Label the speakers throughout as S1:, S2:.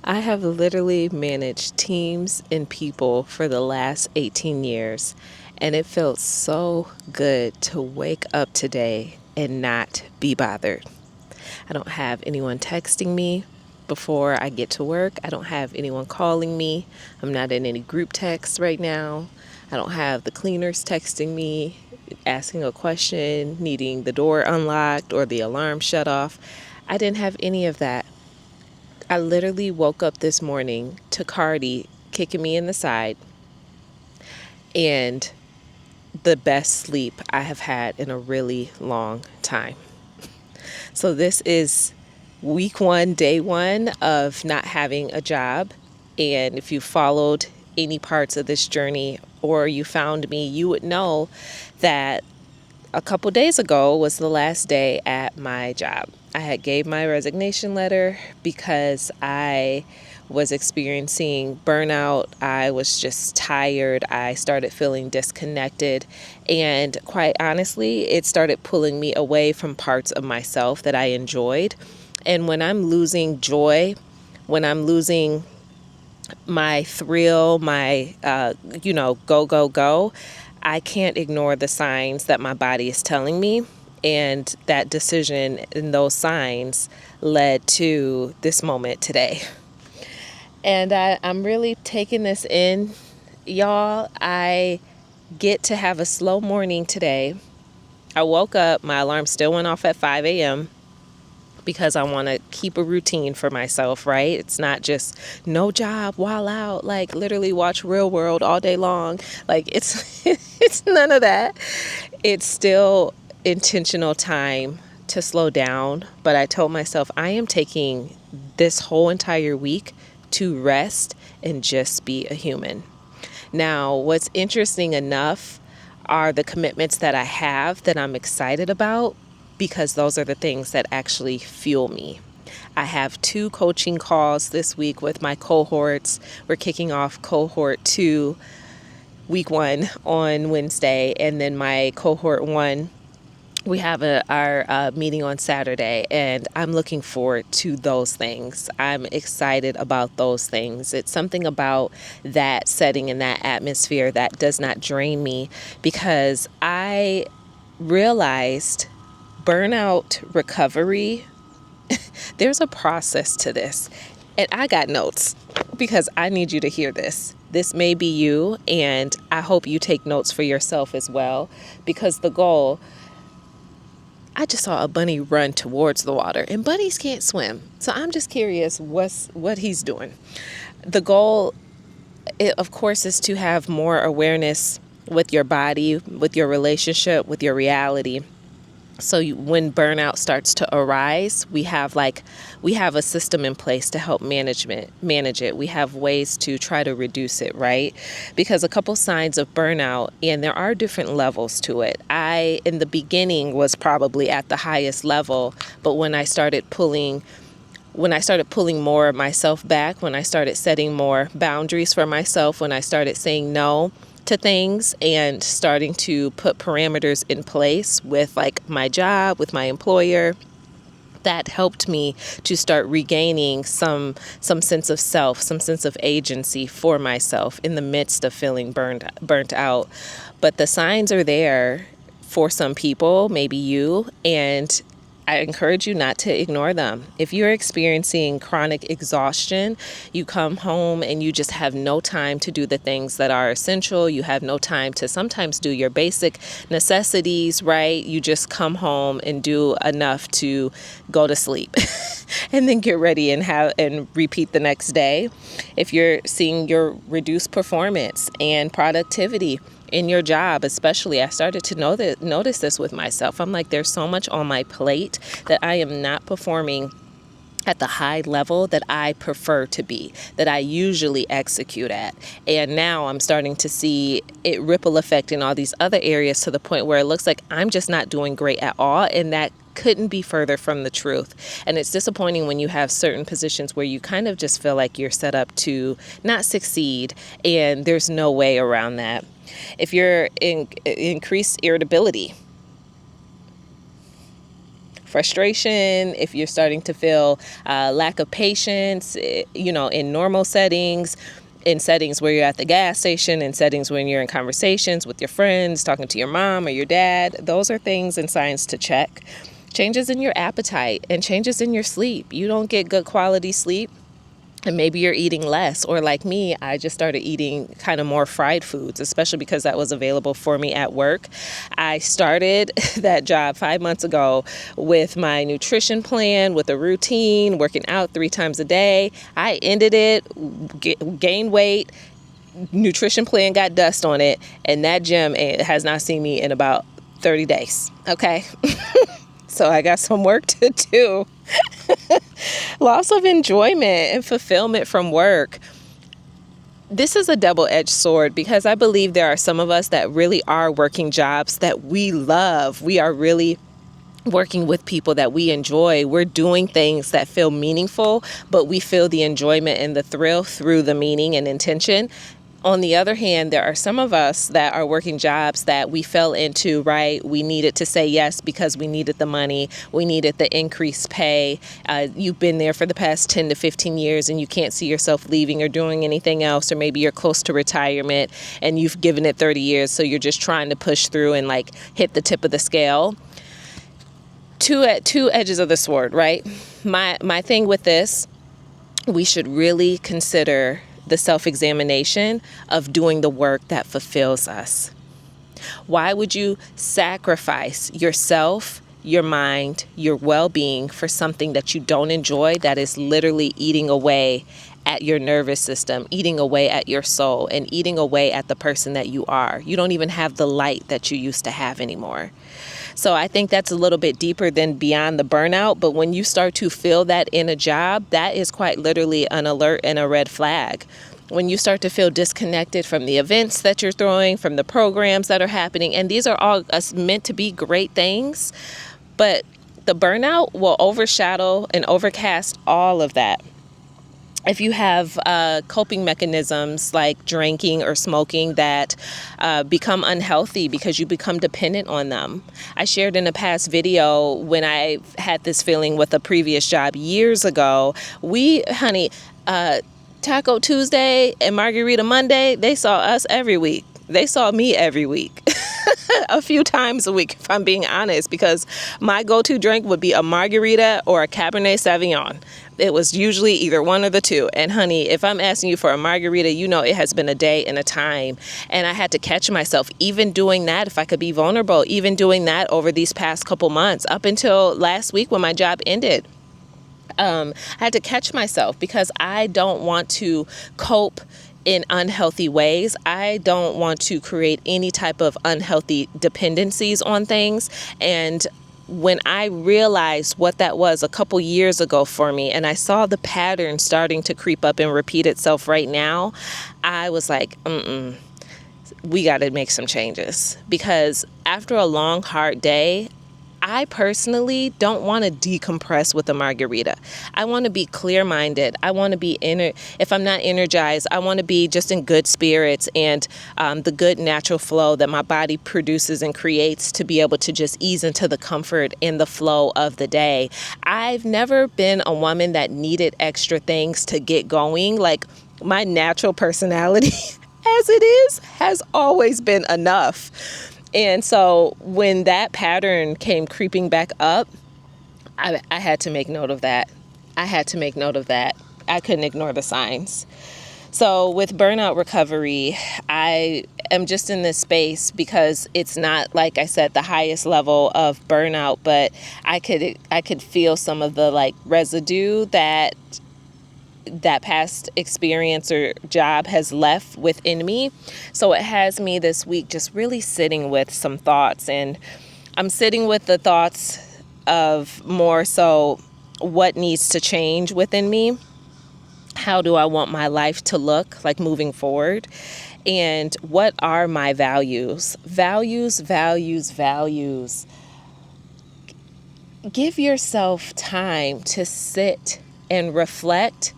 S1: I have literally managed teams and people for the last 18 years, and it felt so good to wake up today and not be bothered. I don't have anyone texting me before I get to work. I don't have anyone calling me. I'm not in any group texts right now. I don't have the cleaners texting me, asking a question, needing the door unlocked or the alarm shut off. I didn't have any of that. I literally woke up this morning to Cardi kicking me in the side and the best sleep I have had in a really long time. So this is week one, day one of not having a job. And if you followed any parts of this journey or you found me, you would know that a couple days ago was the last day at my job. I had gave my resignation letter because I was experiencing burnout. I was just tired. I started feeling disconnected. And quite honestly, it started pulling me away from parts of myself that I enjoyed. And when I'm losing joy, when I'm losing my thrill, my, go, go, go, I can't ignore the signs that my body is telling me. And that decision and those signs led to this moment today. And I'm really taking this in, y'all. I get to have a slow morning today. I woke up, my alarm still went off at 5 a.m. because I want to keep a routine for myself, right? It's not just no job, while out, like literally watch Real World all day long. Like it's it's none of that. It's still intentional time to slow down, but I told myself I am taking this whole entire week to rest and just be a human. Now, what's interesting enough are the commitments that I have that I'm excited about, because those are the things that actually fuel me. I have 2 coaching calls this week with my cohorts. We're kicking off cohort 2, week 1 on Wednesday, and then my cohort 1, we have our meeting on Saturday, and I'm looking forward to those things. I'm excited about those things. It's something about that setting and that atmosphere that does not drain me, because I realized burnout recovery, there's a process to this. And I got notes because I need you to hear this. This may be you, and I hope you take notes for yourself as well, because the goal, I just saw a bunny run towards the water, and bunnies can't swim. So I'm just curious what he's doing. The goal, of course, is to have more awareness with your body, with your relationship, with your reality. So when burnout starts to arise, we have a system in place to help manage it. We have ways to try to reduce it, right? Because a couple signs of burnout, and there are different levels to it. I, in the beginning, was probably at the highest level, but when I started pulling more of myself back, when I started setting more boundaries for myself, when I started saying no to things and starting to put parameters in place with like my job, with my employer, that helped me to start regaining some sense of self, some sense of agency for myself in the midst of feeling burnt out. But the signs are there for some people, maybe you, and I encourage you not to ignore them. If you're experiencing chronic exhaustion, you come home and you just have no time to do the things that are essential. You have no time to sometimes do your basic necessities, right? You just come home and do enough to go to sleep and then get ready and repeat the next day. If you're seeing your reduced performance and productivity in your job, especially, I started to notice this with myself. I'm like, there's so much on my plate that I am not performing at the high level that I prefer to be, that I usually execute at. And now I'm starting to see it ripple effect in all these other areas, to the point where it looks like I'm just not doing great at all. And that couldn't be further from the truth. And it's disappointing when you have certain positions where you kind of just feel like you're set up to not succeed, and there's no way around that. If you're in increased irritability, frustration, if you're starting to feel lack of patience, in normal settings, in settings where you're at the gas station, in settings when you're in conversations with your friends, talking to your mom or your dad. Those are things and signs to check. Changes in your appetite and changes in your sleep. You don't get good quality sleep, and maybe you're eating less. Or like me, I just started eating kind of more fried foods, especially because that was available for me at work. I started that job 5 months ago with my nutrition plan, with a routine, working out 3 times a day. I ended it, gained weight, nutrition plan got dust on it, and that gym has not seen me in about 30 days. Okay. So I got some work to do. Loss of enjoyment and fulfillment from work. This is a double-edged sword because I believe there are some of us that really are working jobs that we love. We are really working with people that we enjoy. We're doing things that feel meaningful, but we feel the enjoyment and the thrill through the meaning and intention. On the other hand, there are some of us that are working jobs that we fell into, right? We needed to say yes because we needed the money. We needed the increased pay. You've been there for the past 10 to 15 years and you can't see yourself leaving or doing anything else. Or maybe you're close to retirement and you've given it 30 years. So you're just trying to push through and like hit the tip of the scale. Two edges of the sword, right? My thing with this, we should really consider the self-examination of doing the work that fulfills us. Why would you sacrifice yourself, your mind, your well-being for something that you don't enjoy, that is literally eating away at your nervous system, eating away at your soul, and eating away at the person that you are? You don't even have the light that you used to have anymore. So I think that's a little bit deeper than beyond the burnout. But when you start to feel that in a job, that is quite literally an alert and a red flag. When you start to feel disconnected from the events that you're throwing, from the programs that are happening, and these are all meant to be great things, but the burnout will overshadow and overcast all of that. If you have coping mechanisms like drinking or smoking that become unhealthy because you become dependent on them. I shared in a past video when I had this feeling with a previous job years ago. Taco Tuesday and Margarita Monday, they saw us every week. They saw me every week. A few times a week, if I'm being honest, because my go-to drink would be a margarita or a Cabernet Sauvignon. It was usually either one of the two. And honey, if I'm asking you for a margarita, you know it has been a day and a time. And I had to catch myself even doing that, if I could be vulnerable, even doing that over these past couple months, up until last week when my job ended. I had to catch myself because I don't want to cope in unhealthy ways. I don't want to create any type of unhealthy dependencies on things. And when I realized what that was a couple years ago for me, and I saw the pattern starting to creep up and repeat itself right now, I was like, we got to make some changes. Because after a long, hard day, I personally don't want to decompress with a margarita. I want to be clear-minded. I want to be if I'm not energized, I want to be just in good spirits and the good natural flow that my body produces and creates to be able to just ease into the comfort in the flow of the day. I've never been a woman that needed extra things to get going. Like, my natural personality as it is has always been enough. And so when that pattern came creeping back up, I had to make note of that. I couldn't ignore the signs. So with burnout recovery, I am just in this space because it's not, like I said, the highest level of burnout, but I could feel some of the like residue that past experience or job has left within me. So it has me this week just really sitting with some thoughts, and I'm sitting with the thoughts of more so what needs to change within me. How do I want my life to look like moving forward? And what are my values? Values. Give yourself time to sit and reflect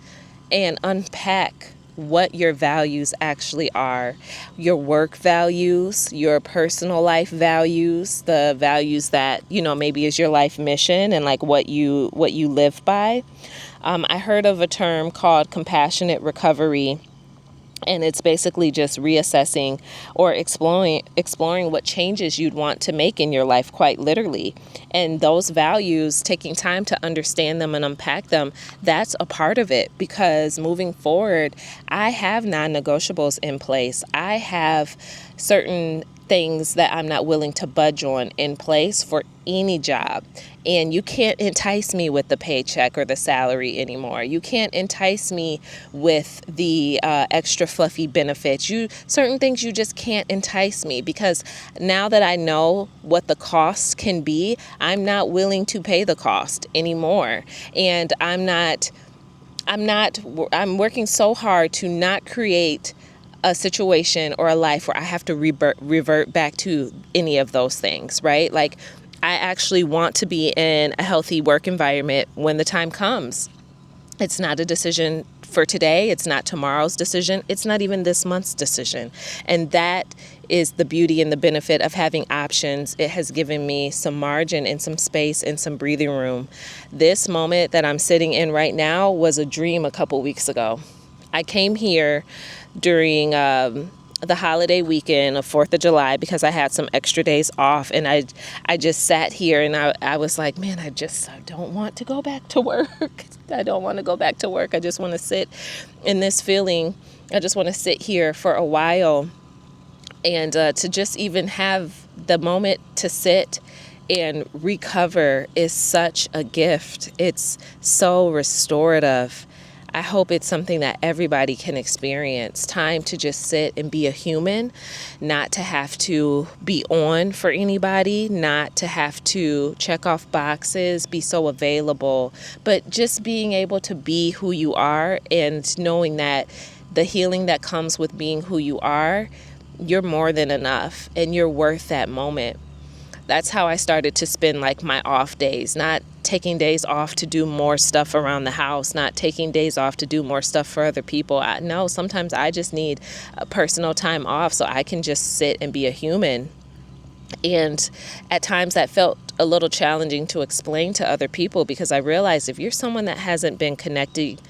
S1: and unpack what your values actually are. Your work values, your personal life values, the values that, maybe is your life mission and like what you live by. I heard of a term called compassionate recovery. And it's basically just reassessing or exploring what changes you'd want to make in your life, quite literally. And those values, taking time to understand them and unpack them, that's a part of it. Because moving forward, I have non-negotiables in place. I have certain things that I'm not willing to budge on in place for any job. And you can't entice me with the paycheck or the salary anymore. You can't entice me with the extra fluffy benefits. Certain things you just can't entice me, because now that I know what the cost can be, I'm not willing to pay the cost anymore. And I'm working so hard to not create a situation or a life where I have to revert back to any of those things, right? Like, I actually want to be in a healthy work environment when the time comes. It's not a decision for today. It's not tomorrow's decision. It's not even this month's decision. And that is the beauty and the benefit of having options. It has given me some margin and some space and some breathing room. This moment that I'm sitting in right now was a dream a couple weeks ago. I came here during the holiday weekend of 4th of July because I had some extra days off, and I just sat here and I was like, man, I don't want to go back to work. I don't want to go back to work. I just want to sit in this feeling. I just want to sit here for a while, and to just even have the moment to sit and recover is such a gift. It's so restorative. I hope it's something that everybody can experience. Time to just sit and be a human, not to have to be on for anybody, not to have to check off boxes, be so available, but just being able to be who you are and knowing that the healing that comes with being who you are, you're more than enough and you're worth that moment. That's how I started to spend like my off days, not taking days off to do more stuff around the house, not taking days off to do more stuff for other people. No, sometimes I just need a personal time off so I can just sit and be a human. And at times that felt a little challenging to explain to other people, because I realized if you're someone that hasn't been connected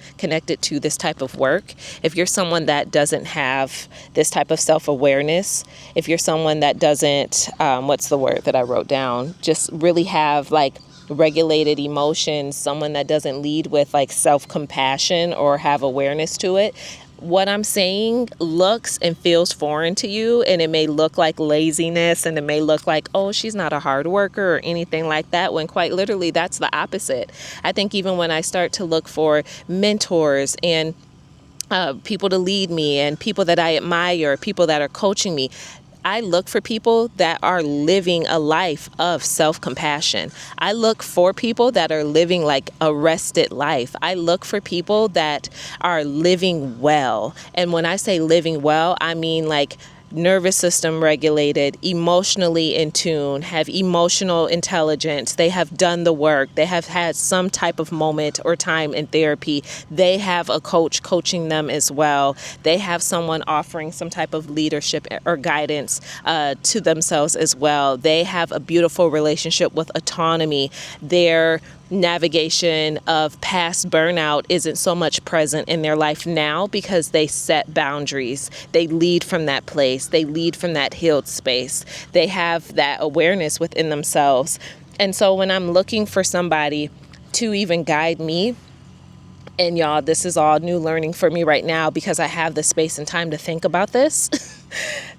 S1: to this type of work, if you're someone that doesn't have this type of self-awareness, if you're someone that doesn't, what's the word that I wrote down, just really have like regulated emotions, someone that doesn't lead with like self-compassion or have awareness to it, what I'm saying looks and feels foreign to you, and it may look like laziness, and it may look like, oh, she's not a hard worker or anything like that, when quite literally that's the opposite. I think even when I start to look for mentors and people to lead me and people that I admire, people that are coaching me, I look for people that are living a life of self-compassion. I look for people that are living like a rested life. I look for people that are living well. And when I say living well, I mean like nervous system regulated, emotionally in tune, have emotional intelligence. They have done the work. They have had some type of moment or time in therapy. They have a coach coaching them as well. They have someone offering some type of leadership or guidance to themselves as well. They have a beautiful relationship with autonomy. Their navigation of past burnout isn't so much present in their life now because they set boundaries. They lead from that place. They lead from that healed space. They have that awareness within themselves. And so when I'm looking for somebody to even guide me, and y'all, this is all new learning for me right now because I have the space and time to think about this.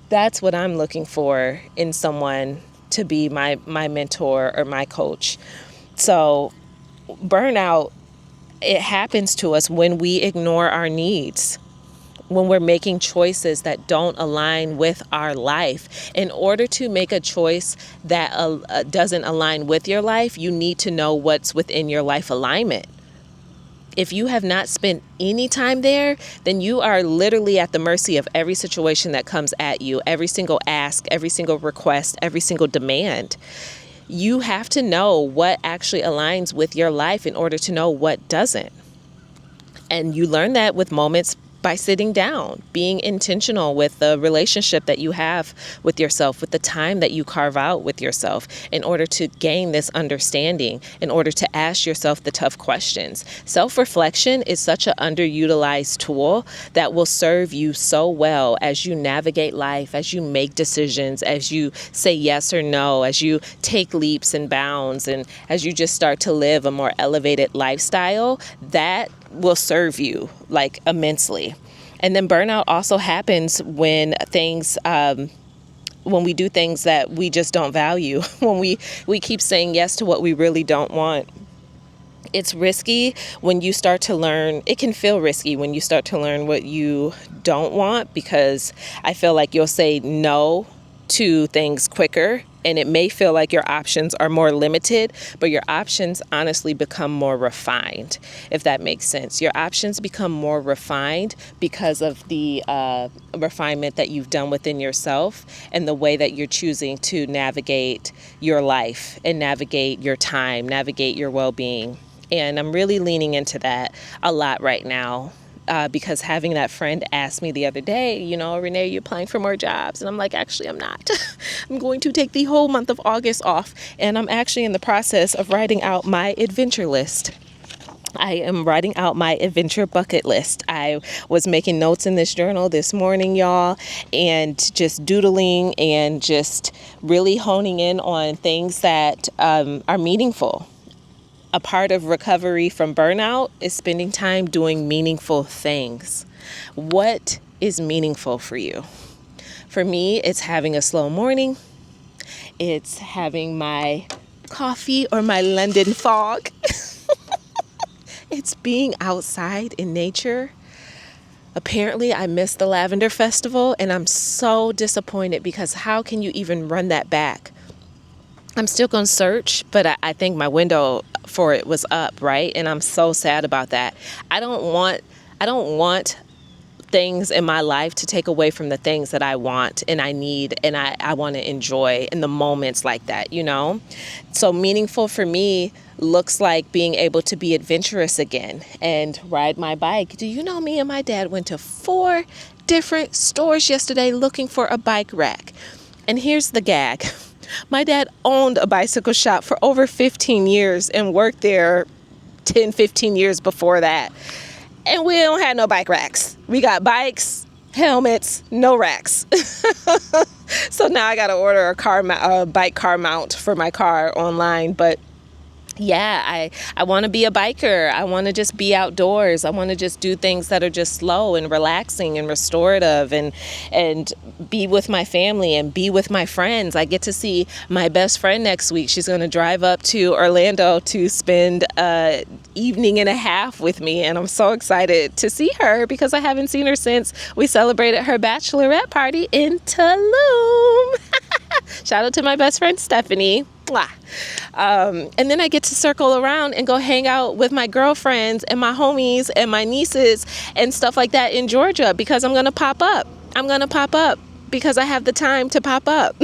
S1: That's what I'm looking for in someone to be my mentor or my coach. So burnout, it happens to us when we ignore our needs, when we're making choices that don't align with our life. In order to make a choice that doesn't align with your life, you need to know what's within your life alignment. If you have not spent any time there, then you are literally at the mercy of every situation that comes at you, every single ask, every single request, every single demand. You have to know what actually aligns with your life in order to know what doesn't. And you learn that with moments by sitting down, being intentional with the relationship that you have with yourself, with the time that you carve out with yourself in order to gain this understanding, in order to ask yourself the tough questions. Self-reflection is such an underutilized tool that will serve you so well as you navigate life, as you make decisions, as you say yes or no, as you take leaps and bounds, and as you just start to live a more elevated lifestyle. That will serve you like immensely. And then burnout also happens when when we do things that we just don't value, when we keep saying yes to what we really don't want. It's risky when you start to learn. It can feel risky when you start to learn what you don't want, because I feel like you'll say no to things quicker, and it may feel like your options are more limited, but your options honestly become more refined, if that makes sense. Your options become more refined because of the refinement that you've done within yourself and the way that you're choosing to navigate your life and navigate your time, navigate your well-being. And I'm really leaning into that a lot right now. Because having that friend ask me the other day, Renee, you're applying for more jobs. And I'm like, actually, I'm not. I'm going to take the whole month of August off. And I'm actually in the process of writing out my adventure list. I am writing out my adventure bucket list. I was making notes in this journal this morning, y'all, and just doodling and just really honing in on things that are meaningful. A part of recovery from burnout is spending time doing meaningful things. What is meaningful for you? For me, it's having a slow morning. It's having my coffee or my London fog. It's being outside in nature. Apparently, I missed the Lavender Festival, and I'm so disappointed, because how can you even run that back? I'm still going to search, but I think my window for it was up, right? And I'm so sad about that. I don't want things in my life to take away from the things that I want and I need and I want to enjoy in the moments like that, So meaningful for me looks like being able to be adventurous again and ride my bike. Do you know me and my dad went to 4 different stores yesterday looking for a bike rack? And here's the gag. My dad owned a bicycle shop for over 15 years and worked there 10, 15 years before that. And we don't have no bike racks. We got bikes, helmets, no racks. So now I got to order a bike car mount for my car online. But yeah, I want to be a biker. I want to just be outdoors. I want to just do things that are just slow and relaxing and restorative and be with my family and be with my friends. I get to see my best friend next week. She's going to drive up to Orlando to spend an evening and a half with me. And I'm so excited to see her because I haven't seen her since we celebrated her bachelorette party in Tulum. Shout out to my best friend, Stephanie. And then I get to circle around and go hang out with my girlfriends and my homies and my nieces and stuff like that in Georgia, because I'm going to pop up. I'm going to pop up because I have the time to pop up.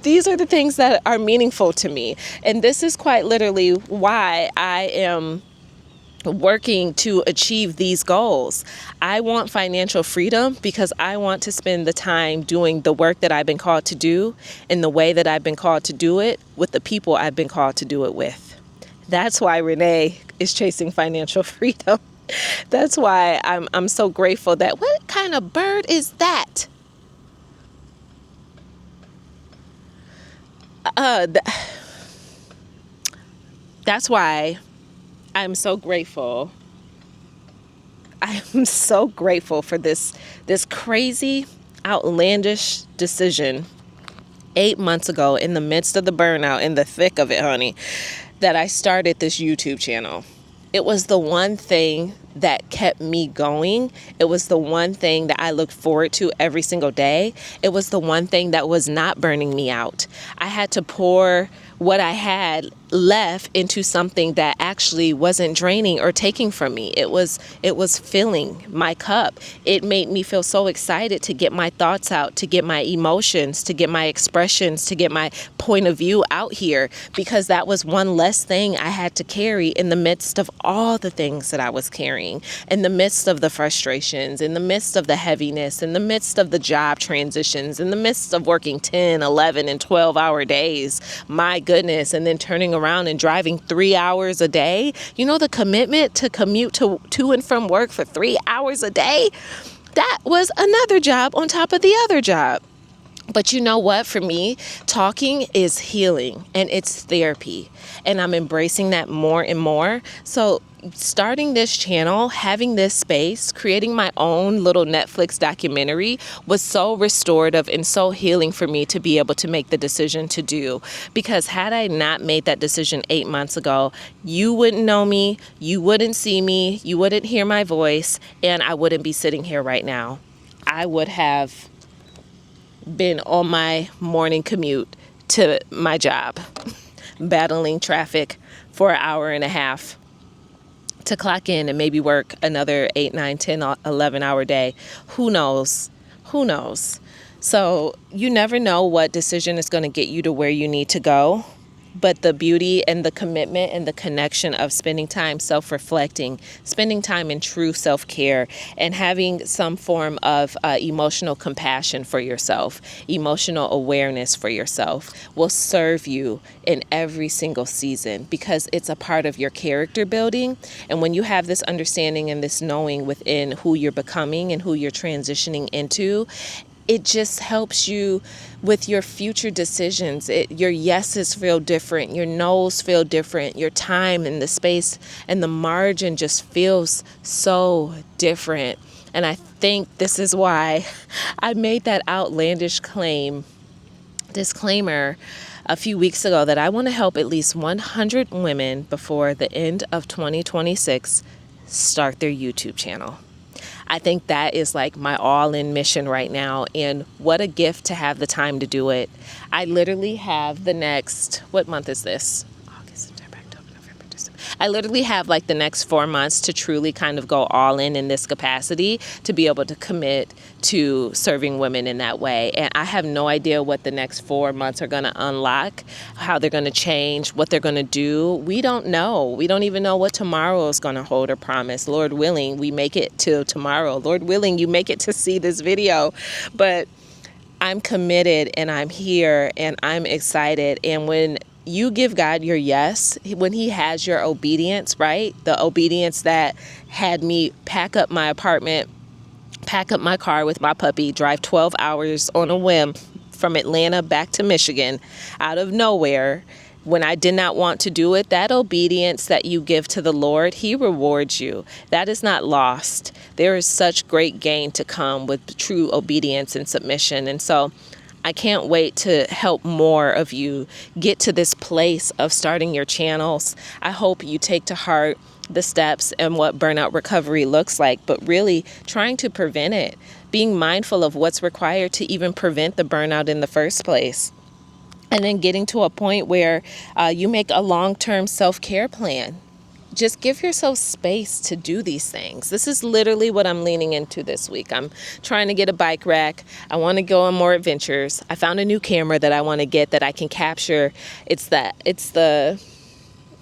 S1: These are the things that are meaningful to me. And this is quite literally why I am working to achieve these goals. I want financial freedom because I want to spend the time doing the work that I've been called to do in the way that I've been called to do it with the people I've been called to do it with. That's why Renee is chasing financial freedom. That's why I'm so grateful that, what kind of bird is that? That's why I'm so grateful. I am so grateful for this crazy, outlandish decision 8 months ago, in the midst of the burnout, in the thick of it, honey, that I started this YouTube channel. It was the one thing that kept me going. It was the one thing that I looked forward to every single day. It was the one thing that was not burning me out. I had to pour what I had left into something that actually wasn't draining or taking from me. It was filling my cup. It made me feel so excited to get my thoughts out, to get my emotions, to get my expressions, to get my point of view out here, because that was one less thing I had to carry in the midst of all the things that I was carrying, in the midst of the frustrations, in the midst of the heaviness, in the midst of the job transitions, in the midst of working 10, 11, and 12-hour days. My goodness. And then turning around and driving 3 hours a day. You know, the commitment to commute to and from work for 3 hours a day, that was another job on top of the other job. But you know what? For me, talking is healing and it's therapy. And I'm embracing that more and more. So starting this channel, having this space, creating my own little Netflix documentary was so restorative and so healing for me to be able to make the decision to do. Because had I not made that decision 8 months ago, you wouldn't know me, you wouldn't see me, you wouldn't hear my voice, and I wouldn't be sitting here right now. I would have been on my morning commute to my job, battling traffic for an hour and a half to clock in and maybe work another 8, 9, 10, 11-hour day. Who knows? Who knows? So you never know what decision is going to get you to where you need to go. But the beauty and the commitment and the connection of spending time self-reflecting, spending time in true self-care, and having some form of emotional compassion for yourself, emotional awareness for yourself will serve you in every single season, because it's a part of your character building. And when you have this understanding and this knowing within who you're becoming and who you're transitioning into, it just helps you with your future decisions. Your yeses feel different. Your nos feel different. Your time and the space and the margin just feels so different. And I think this is why I made that outlandish disclaimer a few weeks ago, that I want to help at least 100 women before the end of 2026 start their YouTube channel. I think that is like my all-in mission right now, and what a gift to have the time to do it. I literally have the next, what month is this? August, September, October, November, December. I literally have like the next 4 months to truly kind of go all in this capacity, to be able to commit to serving women in that way. And I have no idea what the next 4 months are going to unlock, how they're going to change, what they're going to do. We don't know. We don't even know what tomorrow is going to hold or promise. Lord willing, we make it till tomorrow. Lord willing, you make it to see this video. But I'm committed and I'm here and I'm excited. And when you give God your yes, when he has your obedience, right? The obedience that had me pack up my apartment, pack up my car with my puppy, drive 12 hours on a whim from Atlanta back to Michigan out of nowhere when I did not want to do it. That obedience that you give to the Lord, he rewards you. That is not lost. There is such great gain to come with true obedience and submission. And so I can't wait to help more of you get to this place of starting your channels. I hope you take to heart the steps and what burnout recovery looks like, but really trying to prevent it, being mindful of what's required to even prevent the burnout in the first place. And then getting to a point where you make a long-term self-care plan. Just give yourself space to do these things. This is literally what I'm leaning into this week. I'm trying to get a bike rack. I want to go on more adventures. I found a new camera that I want to get that I can capture. It's the,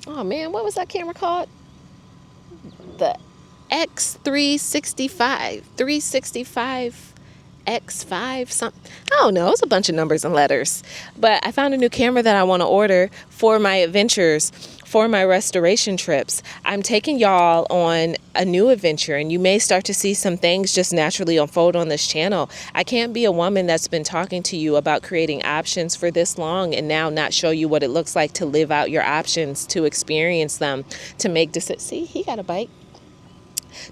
S1: oh man, what was that camera called? The X365, 365 X5 something. I don't know. It's a bunch of numbers and letters. But I found a new camera that I want to order for my adventures, for my restoration trips. I'm taking y'all on a new adventure, and you may start to see some things just naturally unfold on this channel. I can't be a woman that's been talking to you about creating options for this long and now not show you what it looks like to live out your options, to experience them, to make decisions. See, he got a bike.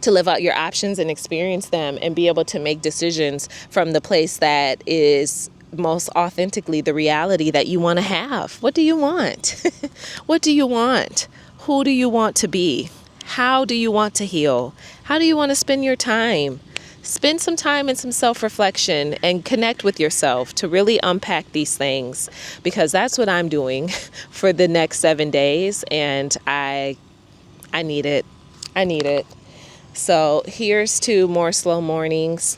S1: To live out your options and experience them and be able to make decisions from the place that is most authentically the reality that you want to have. What do you want? What do you want? Who do you want to be? How do you want to heal? How do you want to spend your time? spend some time and some self-reflection and connect with yourself to really unpack these things, because that's what I'm doing for the next 7 days, and I need it. I need it. So here's to more slow mornings.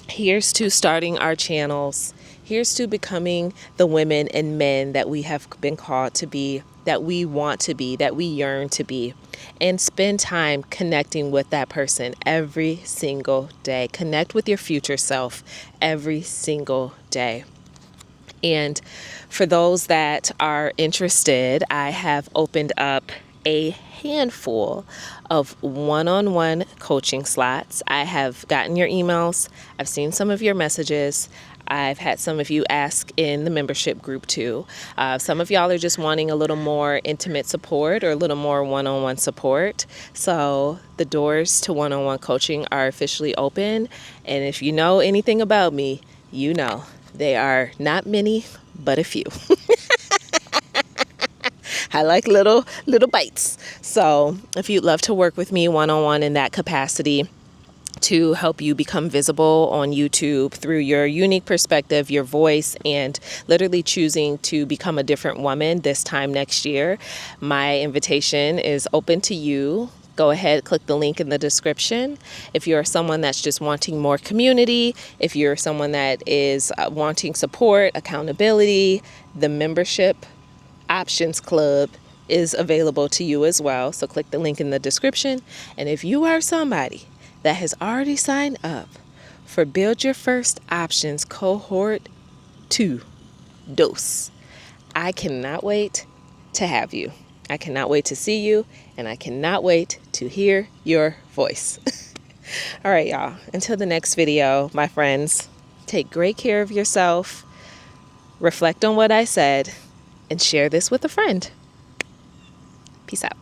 S1: Here's to starting our channels. Here's to becoming the women and men that we have been called to be, that we want to be, that we yearn to be. And spend time connecting with that person every single day. Connect with your future self every single day. And for those that are interested, I have opened up a handful of one-on-one coaching slots. I have gotten your emails. I've seen some of your messages. I've had some of you ask in the membership group too. Some of y'all are just wanting a little more intimate support or a little more one-on-one support. So the doors to one-on-one coaching are officially open. And if you know anything about me, you know they are not many, but a few. I like little bites. So if you'd love to work with me one-on-one in that capacity, to help you become visible on YouTube through your unique perspective, your voice, and literally choosing to become a different woman this time next year, my invitation is open to you. Go ahead, click the link in the description. If you're someone that's just wanting more community, if you're someone that is wanting support, accountability, the membership options club is available to you as well. So click the link in the description. And if you are somebody that has already signed up for Build Your First Options Cohort 2 dose, I cannot wait to have you. I cannot wait to see you, and I cannot wait to hear your voice. All right, y'all. Until the next video, my friends, take great care of yourself, reflect on what I said, and share this with a friend. Peace out.